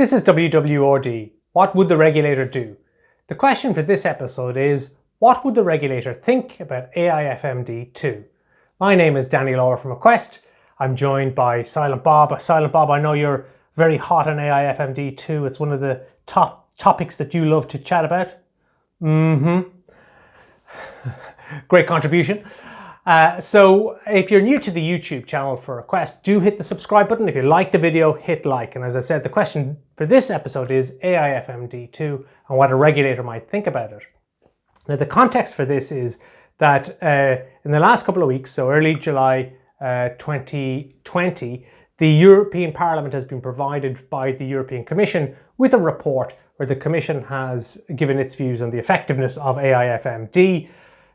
This is WWRD. What would the regulator do? The question for this episode is, what would the regulator think about AIFMD II? My name is Danny Lawlor from Aquest. I'm joined by Silent Bob. Silent Bob, I know you're very hot on AIFMD II. It's one of the top topics that you love to chat about. Great contribution. So if you're new to the YouTube channel for Aquest, do hit the subscribe button. If you like the video, hit like. And as I said, the question for this episode is AIFMD II and what a regulator might think about it. Now, the context for this is that in the last couple of weeks, so early July 2020, the European Parliament has been provided by the European Commission with a report where the Commission has given its views on the effectiveness of AIFMD.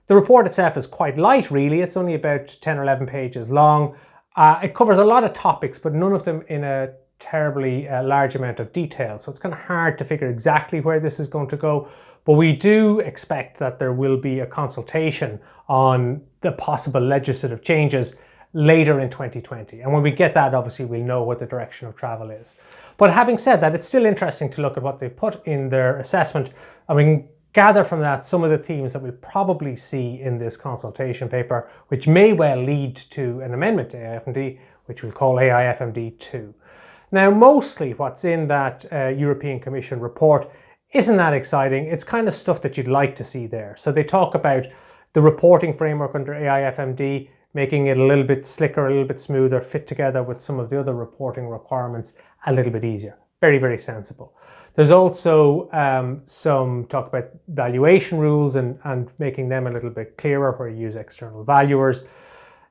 The report itself is quite light, really. It's only about 10 or 11 pages long. It covers a lot of topics, but none of them in a terribly large amount of detail. So it's kind of hard to figure exactly where this is going to go. But we do expect that there will be a consultation on the possible legislative changes later in 2020. And when we get that, obviously, we'll know what the direction of travel is. But having said that, it's still interesting to look at what they've put in their assessment. I mean, gather from that some of the themes that we'll probably see in this consultation paper, which may well lead to an amendment to AIFMD, which we'll call AIFMD II. Now, mostly what's in that European Commission report isn't that exciting. It's kind of stuff that you'd like to see there. So they talk about the reporting framework under AIFMD, making it a little bit slicker, a little bit smoother, fit together with some of the other reporting requirements a little bit easier. Very, very sensible. There's also some talk about valuation rules and making them a little bit clearer where you use external valuers.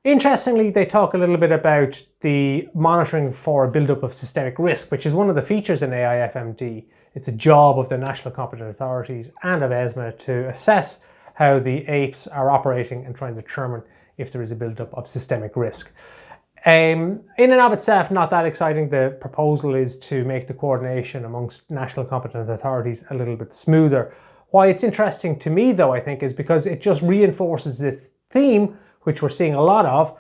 Interestingly, they talk a little bit about the monitoring for a buildup of systemic risk, which is one of the features in AIFMD. It's a job of the national competent authorities and of ESMA to assess how the AIFs are operating and trying to determine if there is a buildup of systemic risk. In and of itself, not that exciting. The proposal is to make the coordination amongst national competent authorities a little bit smoother. Why it's interesting to me, though, I think, is because it just reinforces this theme, which we're seeing a lot of,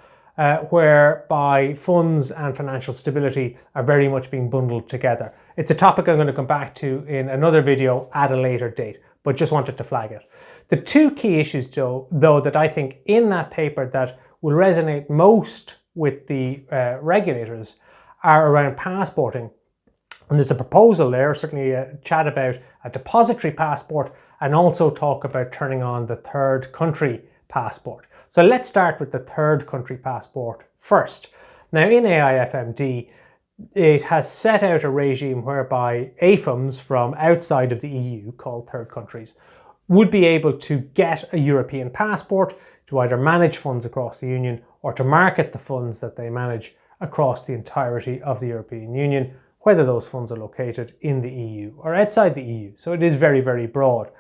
whereby funds and financial stability are very much being bundled together. It's a topic I'm going to come back to in another video at a later date, but just wanted to flag it. The two key issues, though, that I think in that paper that will resonate most with the regulators are around passporting. And there's a proposal there, certainly a chat about a depository passport, and also talk about turning on the third country passport. So let's start with the third country passport first. Now, in AIFMD, it has set out a regime whereby AIFMs from outside of the EU, called third countries, would be able to get a European passport to either manage funds across the Union or to market the funds that they manage across the entirety of the European Union, whether those funds are located in the EU or outside the EU. So it is very, very broad.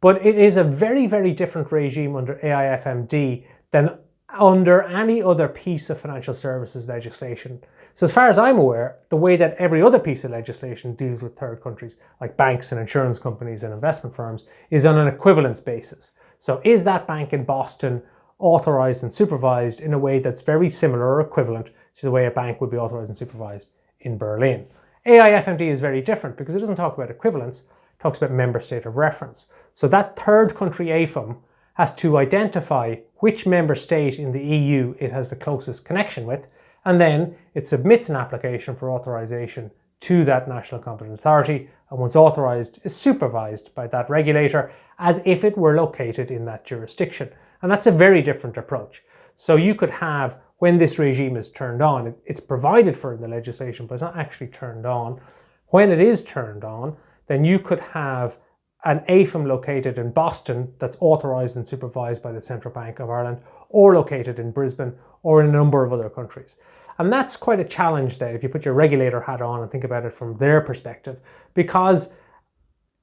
But it is a very, very different regime under AIFMD than under any other piece of financial services legislation. So as far as I'm aware, the way that every other piece of legislation deals with third countries, like banks and insurance companies and investment firms, is on an equivalence basis. So is that bank in Boston authorized and supervised in a way that's very similar or equivalent to the way a bank would be authorized and supervised in Berlin? AIFMD is very different because it doesn't talk about equivalence, it talks about member state of reference. So that third country AIFM has to identify which member state in the EU it has the closest connection with, and then it submits an application for authorization to that national competent authority, and once authorized is supervised by that regulator as if it were located in that jurisdiction. And that's a very different approach. So you could have, when this regime is turned on, it's provided for in the legislation, but it's not actually turned on. When it is turned on, then you could have an AIFM located in Boston that's authorized and supervised by the Central Bank of Ireland, or located in Brisbane, or in a number of other countries. And that's quite a challenge there if you put your regulator hat on and think about it from their perspective, because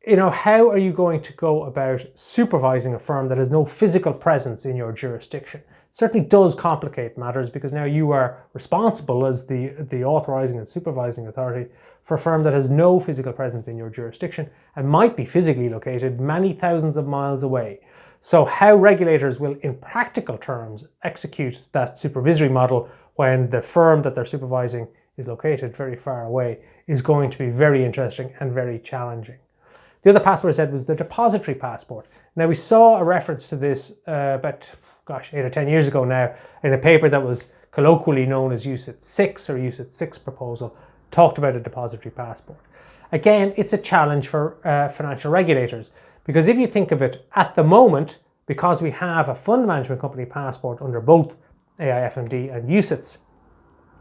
how are you going to go about supervising a firm that has no physical presence in your jurisdiction? It certainly does complicate matters because now you are responsible as the authorizing and supervising authority for a firm that has no physical presence in your jurisdiction and might be physically located many thousands of miles away. So how regulators will, in practical terms, execute that supervisory model when the firm that they're supervising is located very far away is going to be very interesting and very challenging. The other passport I said was the depository passport. Now we saw a reference to this about 8 or 10 years ago now in a paper that was colloquially known as UCITS 6 or UCITS 6 proposal, talked about a depository passport. Again, it's a challenge for financial regulators, because if you think of it at the moment, because we have a fund management company passport under both AIFMD and UCITS,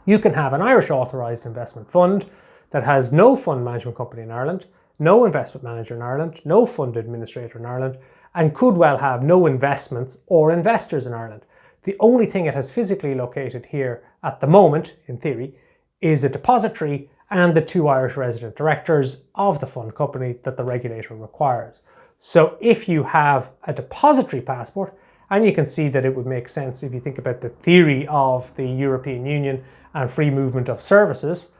you can have an Irish authorised investment fund that has no fund management company in Ireland, no investment manager in Ireland, no fund administrator in Ireland, and could well have no investments or investors in Ireland. The only thing it has physically located here at the moment, in theory, is a depository and the 2 Irish resident directors of the fund company that the regulator requires. So if you have a depository passport, and you can see that it would make sense if you think about the theory of the European Union and free movement of services,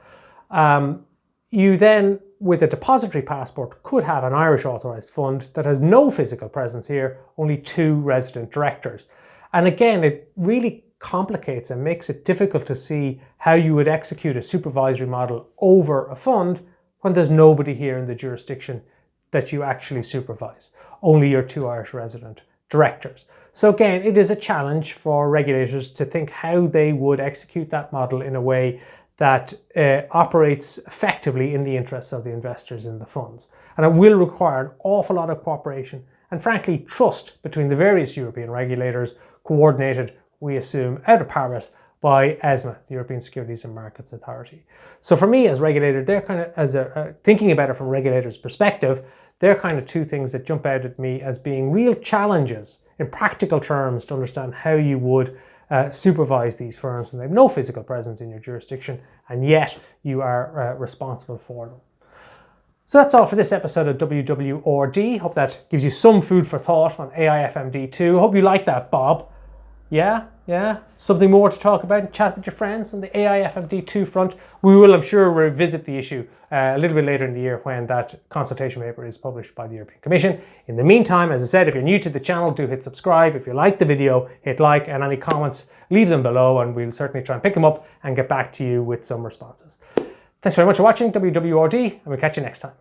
you then, with a depository passport, could have an Irish authorised fund that has no physical presence here, only 2 resident directors. And again, it really complicates and makes it difficult to see how you would execute a supervisory model over a fund when there's nobody here in the jurisdiction that you actually supervise, only your 2 Irish resident directors. So again, it is a challenge for regulators to think how they would execute that model in a way that operates effectively in the interests of the investors in the funds. And it will require an awful lot of cooperation and frankly trust between the various European regulators, coordinated, we assume, out of Paris by ESMA, the European Securities and Markets Authority. So for me as regulator, they're kind of, thinking about it from a regulator's perspective, they're kind of 2 things that jump out at me as being real challenges in practical terms to understand how you would supervise these firms when they have no physical presence in your jurisdiction and yet you are responsible for them. So that's all for this episode of WWRD. Hope that gives you some food for thought on AIFMD II. Hope you like that, Bob. Yeah? Something more to talk about and chat with your friends on the AIFMD II front. We will, I'm sure, revisit the issue a little bit later in the year when that consultation paper is published by the European Commission. In the meantime, as I said, if you're new to the channel, do hit subscribe. If you like the video, hit like, and any comments, leave them below and we'll certainly try and pick them up and get back to you with some responses. Thanks very much for watching WWRD, and we'll catch you next time.